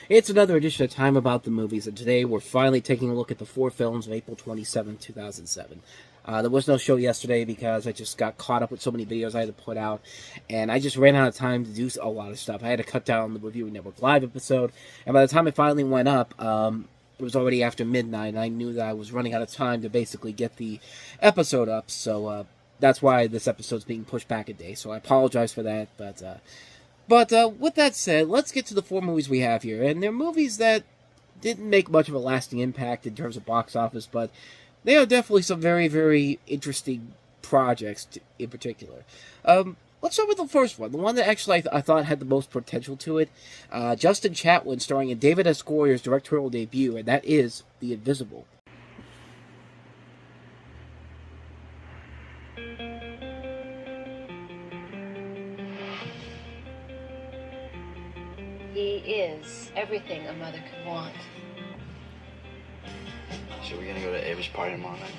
It's another edition of Time About the Movies, and today we're finally taking a look at the four films of April 27, 2007. There was no show yesterday because I just got caught up with so many videos I had to put out, and I just ran out of time to do a lot of stuff. I had to cut down the Review Network Live episode, and by the time it finally went up, it was already after midnight, and I knew that I was running out of time to basically get the episode up, so that's why this episode's being pushed back a day, so I apologize for that, But with that said, let's get to the four movies we have here. And they're movies that didn't make much of a lasting impact in terms of box office, but they are definitely some very, very interesting projects in particular. Let's start with the first one, the one that actually I thought had the most potential to it. Justin Chatwin starring in David S. Goyer's directorial debut, and that is The Invisible. He is everything a mother could want. So we're gonna go to Ava's party tomorrow night?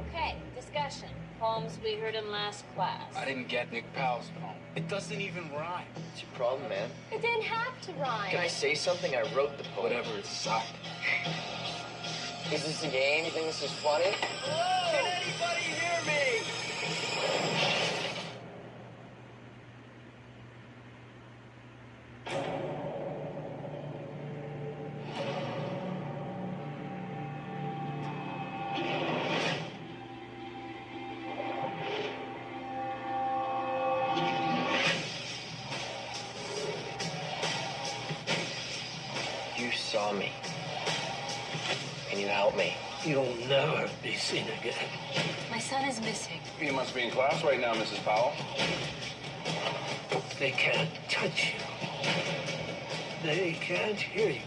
Okay, discussion. Poems we heard in last class. I didn't get Nick Powell's poem. It doesn't even rhyme. What's your problem, man? It didn't have to rhyme. Can I say something? I wrote the poem. Whatever, it sucked. Is this a game? You think this is funny? Hello? Can anybody hear me? You saw me. Can you help me? You'll never be seen again. My son is missing. You must be in class right now, Mrs. Powell. They can't touch you. They can't hear you.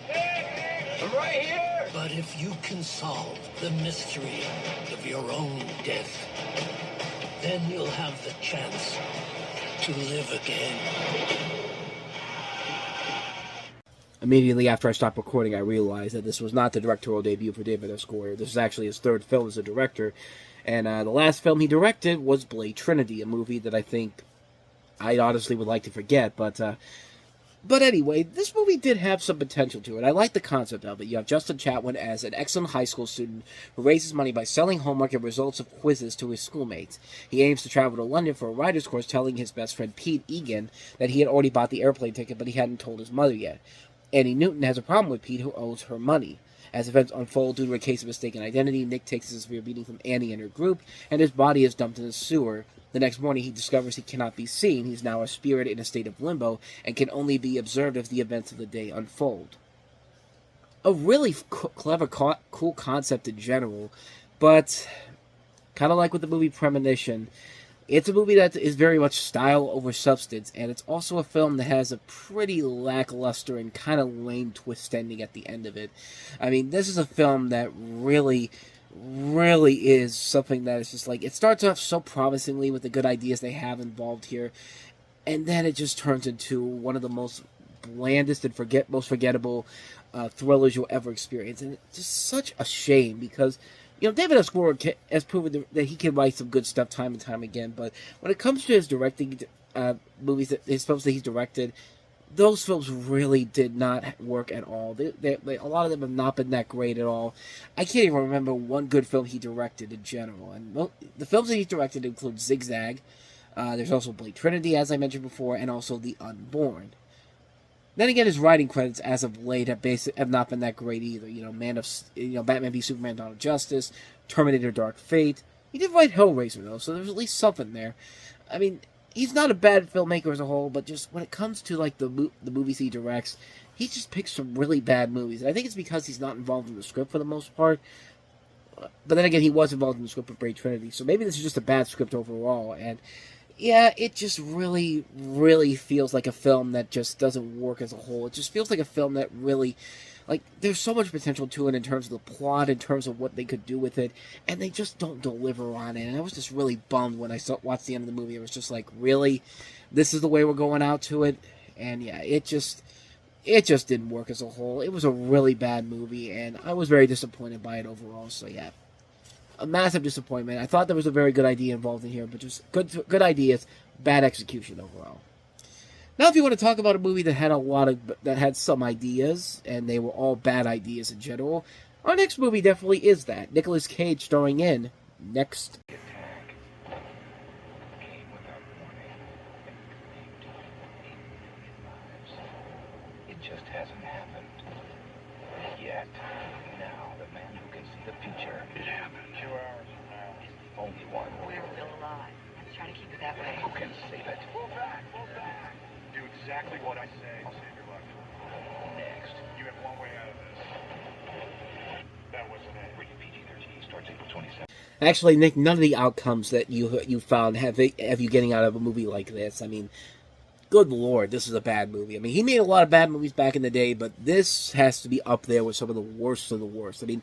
I'm right here! But if you can solve the mystery of your own death, then you'll have the chance to live again. Immediately after I stopped recording, I realized that this was not the directorial debut for David S. Goyer. This is actually his third film as a director. And the last film he directed was Blade Trinity, a movie that I think I honestly would like to forget. But anyway, this movie did have some potential to it. I like the concept of it. You have Justin Chatwin as an excellent high school student who raises money by selling homework and results of quizzes to his schoolmates. He aims to travel to London for a writer's course, telling his best friend Pete Egan that he had already bought the airplane ticket, but he hadn't told his mother yet. Annie Newton has a problem with Pete, who owes her money. As events unfold due to a case of mistaken identity, Nick takes a severe beating from Annie and her group, and his body is dumped in the sewer. The next morning, he discovers he cannot be seen. He's now a spirit in a state of limbo, and can only be observed as the events of the day unfold. A really clever, cool concept in general, but kind of like with the movie Premonition, it's a movie that is very much style over substance, and it's also a film that has a pretty lackluster and kind of lame twist ending at the end of it. I mean, this is a film that really is something that is just like, it starts off so promisingly with the good ideas they have involved here, and then it just turns into one of the most blandest and most forgettable thrillers you'll ever experience. And it's just such a shame because, you know, David S. Goyer has proven that he can write some good stuff time and time again, but when it comes to his directing movies, his films that he's directed, those films really did not work at all. A lot of them have not been that great at all. I can't even remember one good film he directed in general. And the films that he's directed include Zigzag. There's also Blade Trinity, as I mentioned before, and also The Unborn. Then again, his writing credits as of late have not been that great either. You know, Batman v Superman: Dawn of Justice, Terminator: Dark Fate. He did write Hellraiser though, so there's at least something there. I mean, he's not a bad filmmaker as a whole, but just when it comes to like the movies he directs, he just picks some really bad movies. And I think it's because he's not involved in the script for the most part. But then again, he was involved in the script of Blade Trinity, so maybe this is just a bad script overall. And yeah, it just really feels like a film that just doesn't work as a whole. It just feels like a film that really Like, there's so much potential to it in terms of the plot, in terms of what they could do with it, and they just don't deliver on it. And I was just really bummed when I watched the end of the movie. It was just like, really? This is the way we're going out to it? And yeah, it just didn't work as a whole. It was a really bad movie, and I was very disappointed by it overall. So yeah, a massive disappointment. I thought there was a very good idea involved in here, but just good ideas, bad execution overall. Now, if you want to talk about a movie that had some ideas, and they were all bad ideas in general, our next movie definitely is that. Nicolas Cage starring in Next. It just hasn't happened yet. Now, the man who can see the future. It happened. 2 hours from now. Is the only one. We're still alive. Let's try to keep it that way. Who can save it? Pull back, pull back. Do exactly what I say. I'll save your life. Next. You have one way out of this. That wasn't it. Rated PG-13 starts April 27th. Actually, Nick, none of the outcomes that you found have you getting out of a movie like this. I mean, good lord, this is a bad movie. I mean, he made a lot of bad movies back in the day, but this has to be up there with some of the worst of the worst. I mean,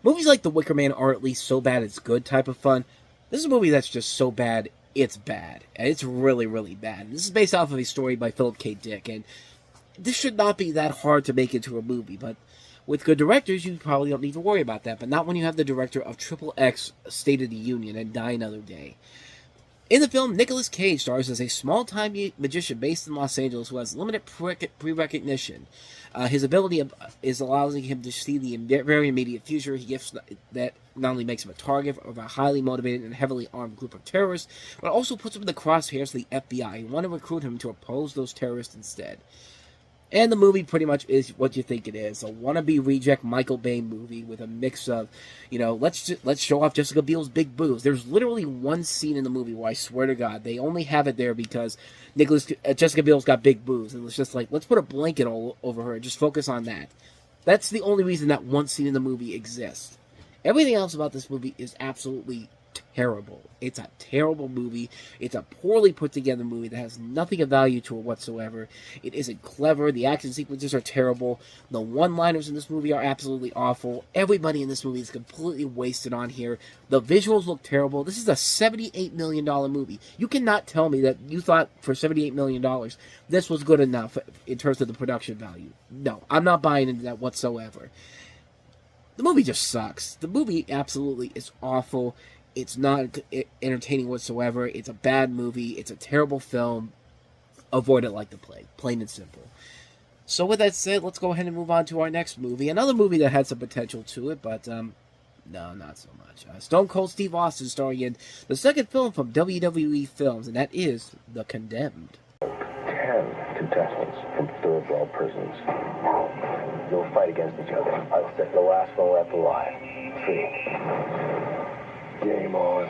movies like The Wicker Man are at least so bad it's good type of fun. This is a movie that's just so bad it's bad. And it's really, really bad. And this is based off of a story by Philip K. Dick, and this should not be that hard to make into a movie, but with good directors, you probably don't need to worry about that, but not when you have the director of XXX State of the Union and Die Another Day. In the film, Nicolas Cage stars as a small-time magician based in Los Angeles who has limited pre-recognition. His ability is allowing him to see the very immediate future. He gets that not only makes him a target of a highly motivated and heavily armed group of terrorists, but also puts him in the crosshairs of the FBI, who want to recruit him to oppose those terrorists instead. And the movie pretty much is what you think it is. A wannabe reject Michael Bay movie with a mix of, let's show off Jessica Biel's big boobs. There's literally one scene in the movie where I swear to God, they only have it there because Jessica Biel's got big boobs. And it's just like, let's put a blanket all over her and just focus on that. That's the only reason that one scene in the movie exists. Everything else about this movie is absolutely terrible. It's a terrible movie. It's a poorly put together movie that has nothing of value to it whatsoever. It isn't clever. The action sequences are terrible. The one-liners in this movie are absolutely awful. Everybody in this movie is completely wasted on here. The visuals look terrible. This is a $78 million movie. You cannot tell me that you thought for $78 million this was good enough in terms of the production value. No, I'm not buying into that whatsoever. The movie just sucks. The movie absolutely is awful. It's not entertaining whatsoever. It's a bad movie. It's a terrible film. Avoid it like the plague. Plain and simple. So with that said, let's go ahead and move on to our next movie. Another movie that had some potential to it, but no, not so much. Stone Cold Steve Austin starring in the second film from WWE Films, and that is The Condemned. 10 contestants from third world prisons. You'll fight against each other. I'll set the last one left alive. 3. Game on.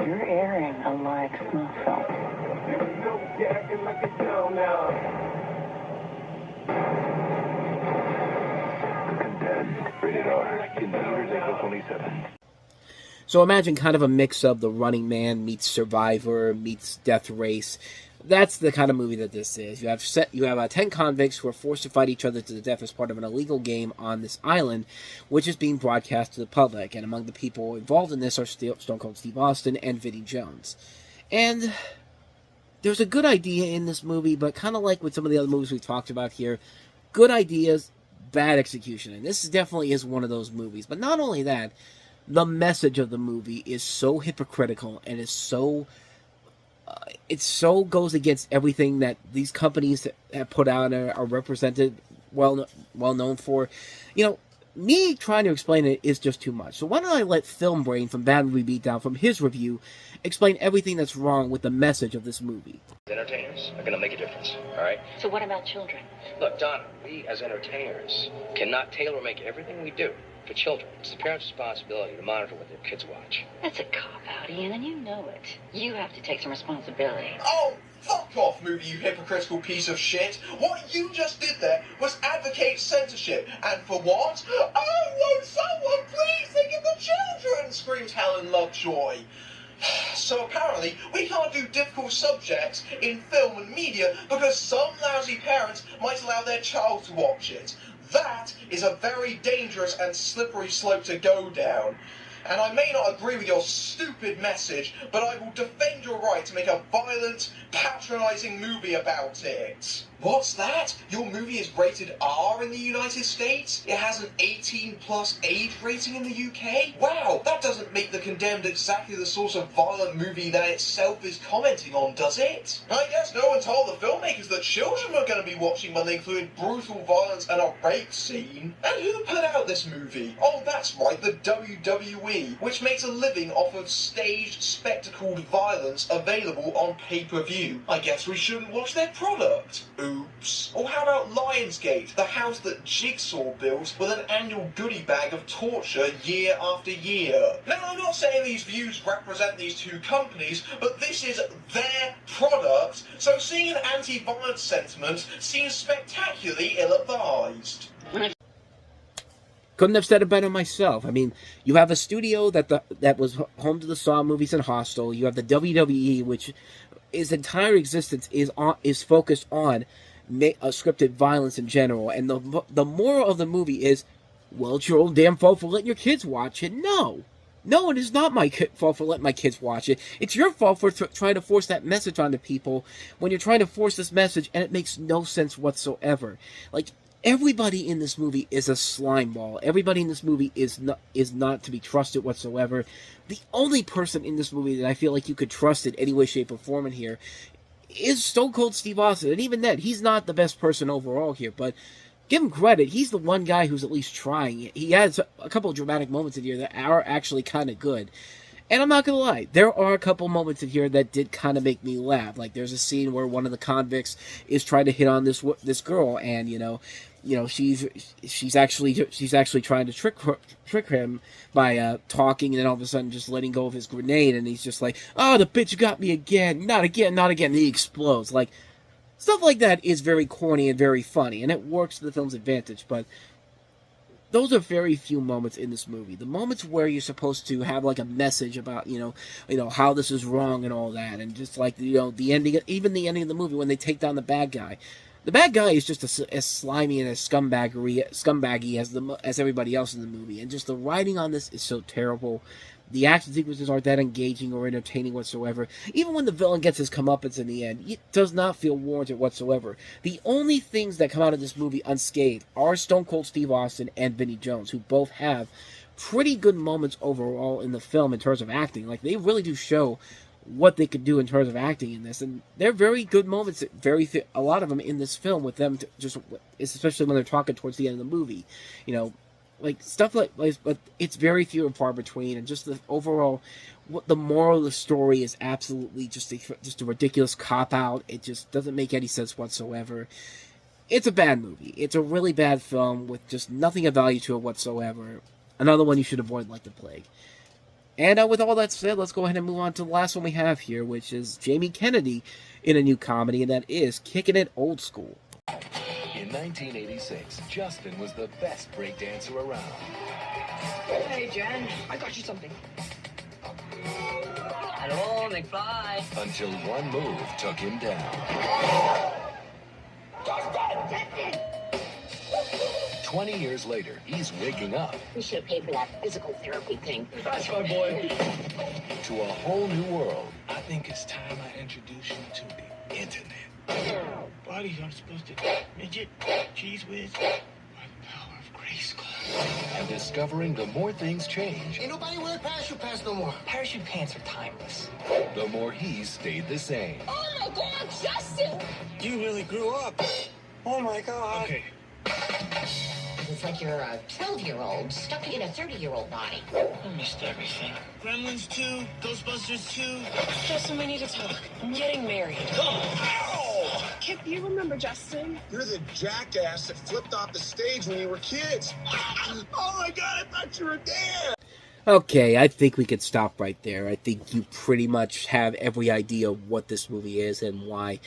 You're airing a live snuff film. Condemned. Rated R. In theaters April 27th. So imagine kind of a mix of The Running Man meets Survivor meets Death Race. That's the kind of movie that this is. You have 10 convicts who are forced to fight each other to the death as part of an illegal game on this island, which is being broadcast to the public. And among the people involved in this are Stone Cold Steve Austin and Vinnie Jones. And there's a good idea in this movie, but kind of like with some of the other movies we've talked about here, good ideas, bad execution. And this definitely is one of those movies. But not only that, the message of the movie is so hypocritical and is so... it so goes against everything that these companies have put out and are represented, well known for. Me trying to explain it is just too much. So why don't I let Film Brain from Bad Movie Beatdown, from his review, explain everything that's wrong with the message of this movie. Entertainers are going to make a difference, all right? So what about children? Look, Donna, we as entertainers cannot tailor-make everything we do for children. It's the parents' responsibility to monitor what their kids watch. That's a cop-out, Ian, and you know it. You have to take some responsibility. Oh, fuck off, movie, you hypocritical piece of shit. What you just did there was advocate censorship. And for what? Oh, won't someone please think of the children, screams Helen Lovejoy. So apparently, we can't do difficult subjects in film and media because some lousy parents might allow their child to watch it. That is a very dangerous and slippery slope to go down. And I may not agree with your stupid message, but I will defend your right to make a violent, patronising movie about it. What's that? Your movie is rated R in the United States? It has an 18+ age rating in the UK? Wow, that doesn't make The Condemned exactly the sort of violent movie that itself is commenting on, does it? I guess no one told the filmmakers that children were going to be watching when they included brutal violence and a rape scene. And who put out this movie? Oh, that's right, the WWE, which makes a living off of staged, spectacled violence available on pay-per-view. I guess we shouldn't watch their product. Oops. Or how about Lionsgate, the house that Jigsaw built with an annual goodie bag of torture year after year? Now, I'm not saying these views represent these two companies, but this is their product, so seeing an anti-violence sentiment seems spectacularly ill-advised. Couldn't have said it better myself. I mean, you have a studio that was home to the Saw movies and Hostel. You have the WWE, which its entire existence is focused on scripted violence in general. And the moral of the movie is, well, it's your own damn fault for letting your kids watch it. No, it is not my fault for letting my kids watch it. It's your fault for trying to force that message onto people when you're trying to force this message, and it makes no sense whatsoever. Like, everybody in this movie is a slime ball. Everybody in this movie is not to be trusted whatsoever. The only person in this movie that I feel like you could trust in any way, shape, or form in here is Stone Cold Steve Austin. And even then, he's not the best person overall here, but give him credit. He's the one guy who's at least trying. He has a couple of dramatic moments in here that are actually kind of good. And I'm not going to lie, there are a couple moments in here that did kind of make me laugh. Like, there's a scene where one of the convicts is trying to hit on this girl, and, you know, she's actually trying to trick him by talking, and then all of a sudden just letting go of his grenade, and he's just like, "Oh, the bitch got me again, not again, not again." And he explodes. Like, stuff like that is very corny and very funny, and it works to the film's advantage. But those are very few moments in this movie. The moments where you're supposed to have like a message about, you know how this is wrong and all that, and just like, the ending, even the ending of the movie when they take down the bad guy. The bad guy is just as slimy and as scumbaggy as everybody else in the movie, and just the writing on this is so terrible. The action sequences aren't that engaging or entertaining whatsoever. Even when the villain gets his comeuppance in the end, it does not feel warranted whatsoever. The only things that come out of this movie unscathed are Stone Cold Steve Austin and Vinnie Jones, who both have pretty good moments overall in the film in terms of acting. Like, they really do show what they could do in terms of acting in this, and they're very good moments. A lot of them in this film with them, especially when they're talking towards the end of the movie, like stuff like, but it's very few and far between. And just the overall, the moral of the story is absolutely just a ridiculous cop out. It just doesn't make any sense whatsoever. It's a bad movie. It's a really bad film with just nothing of value to it whatsoever. Another one you should avoid like the plague. And with all that said, let's go ahead and move on to the last one we have here, which is Jamie Kennedy in a new comedy, and that is Kickin' It Old Skool. In 1986, Justin was the best breakdancer around. Hey, Jen, I got you something. Hello, McFly. Until one move took him down. Justin! 20 years later, he's waking up. We should have paid for that physical therapy thing. That's my boy. To a whole new world. I think it's time I introduce you to the internet. Bodies aren't supposed to midget, cheese whiz, by the power of Grayskull. And discovering the more things change, Ain't nobody wearing parachute pants no more. Parachute pants are timeless. the more he's stayed the same. Oh my God, Justin! You really grew up. Oh my God. Okay. It's like you're a 12-year-old stuck in a 30-year-old body. I missed everything. Gremlins 2, Ghostbusters 2. Justin, we need to talk. I'm getting married. Ow! Kip, you remember Justin? You're the jackass that flipped off the stage when you were kids. Oh my God, I thought you were dead. Okay, I think we could stop right there. I think you pretty much have every idea of what this movie is and why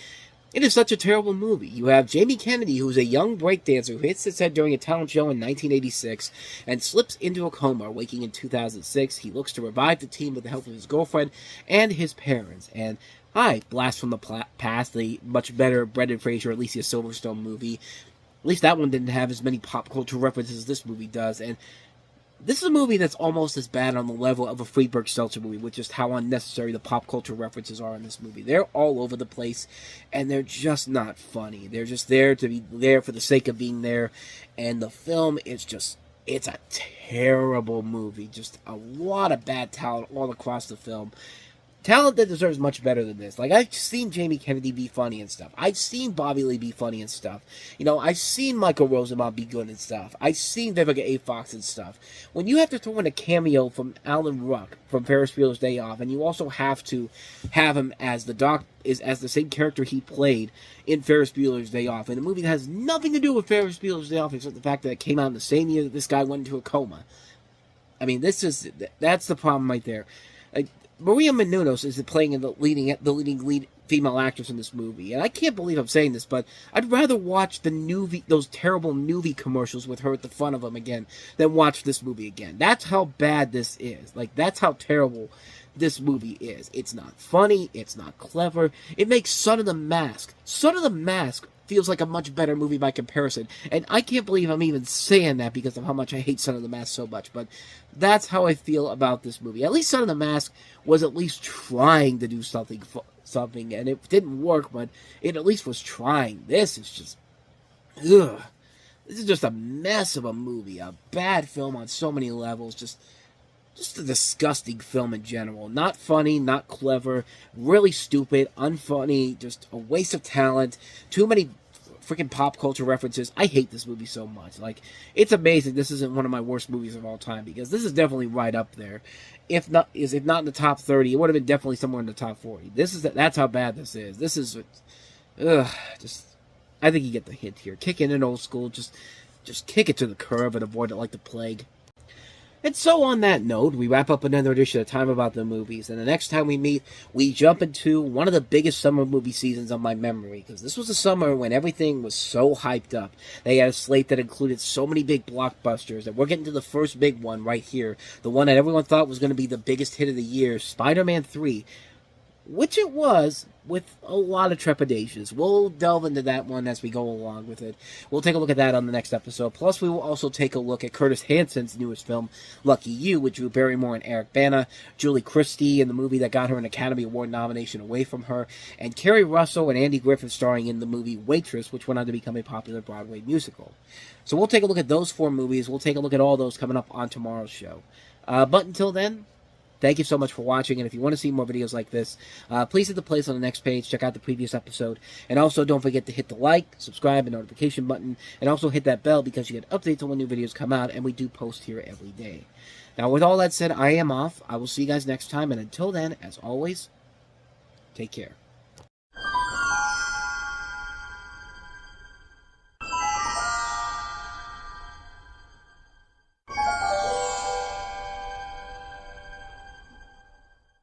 It is such a terrible movie. You have Jamie Kennedy, who is a young breakdancer who hits his head during a talent show in 1986 and slips into a coma, waking in 2006. He looks to revive the team with the help of his girlfriend and his parents. And Blast from the Past, the much better Brendan Fraser, Alicia Silverstone movie. At least that one didn't have as many pop culture references as this movie does. And this is a movie that's almost as bad on the level of a Friedberg Seltzer movie, with just how unnecessary the pop culture references are in this movie. They're all over the place, and they're just not funny. They're just there to be there for the sake of being there, and the film is just, it's a terrible movie. Just a lot of bad talent all across the film. Talent that deserves much better than this. Like, I've seen Jamie Kennedy be funny and stuff. I've seen Bobby Lee be funny and stuff. You know, I've seen Michael Rosenbaum be good and stuff. I've seen Vivica A. Fox and stuff. When you have to throw in a cameo from Alan Ruck from Ferris Bueller's Day Off, and you also have to have him as as the same character he played in Ferris Bueller's Day Off, in a movie that has nothing to do with Ferris Bueller's Day Off, except the fact that it came out in the same year that this guy went into a coma. I mean, that's the problem right there. Like, Maria Menounos is playing the leading female actress in this movie, and I can't believe I'm saying this, but I'd rather watch those terrible Nuvi commercials with her at the front of them again than watch this movie again. That's how bad this is. Like, that's how terrible this movie is. It's not funny. It's not clever. It makes Son of the Mask. Son of the Mask feels like a much better movie by comparison. And I can't believe I'm even saying that because of how much I hate Son of the Mask so much. But that's how I feel about this movie. At least Son of the Mask was at least trying to do something, and it didn't work, but it at least was trying. This is just, ugh. This is just a mess of a movie. A bad film on so many levels. Just a disgusting film in general. Not funny, not clever, really stupid, unfunny, just a waste of talent. Too many freaking pop culture references. I hate this movie so much. Like, it's amazing this isn't one of my worst movies of all time, because this is definitely right up there. If not in the top 30, it would have been definitely somewhere in the top 40. That's how bad this is. This is, I think you get the hint here. Kickin It Old Skool. Just kick it to the curb and avoid it like the plague. And so on that note, we wrap up another edition of Time About the Movies, and the next time we meet, we jump into one of the biggest summer movie seasons of my memory, because this was a summer when everything was so hyped up. They had a slate that included so many big blockbusters, and we're getting to the first big one right here, the one that everyone thought was going to be the biggest hit of the year, Spider-Man 3, which it was, with a lot of trepidations. We'll delve into that one as we go along with it. We'll take a look at that on the next episode. Plus, we will also take a look at Curtis Hansen's newest film, Lucky You, with Drew Barrymore and Eric Bana, Julie Christie in the movie that got her an Academy Award nomination away from her, and Kerry Russell and Andy Griffith starring in the movie Waitress, which went on to become a popular Broadway musical. So we'll take a look at those 4 movies. We'll take a look at all those coming up on tomorrow's show. But until then, thank you so much for watching, and if you want to see more videos like this, please hit the place on the next page, check out the previous episode, and also don't forget to hit the like, subscribe, and notification button, and also hit that bell because you get updates on when new videos come out, and we do post here every day. Now, with all that said, I am off. I will see you guys next time, and until then, as always, take care.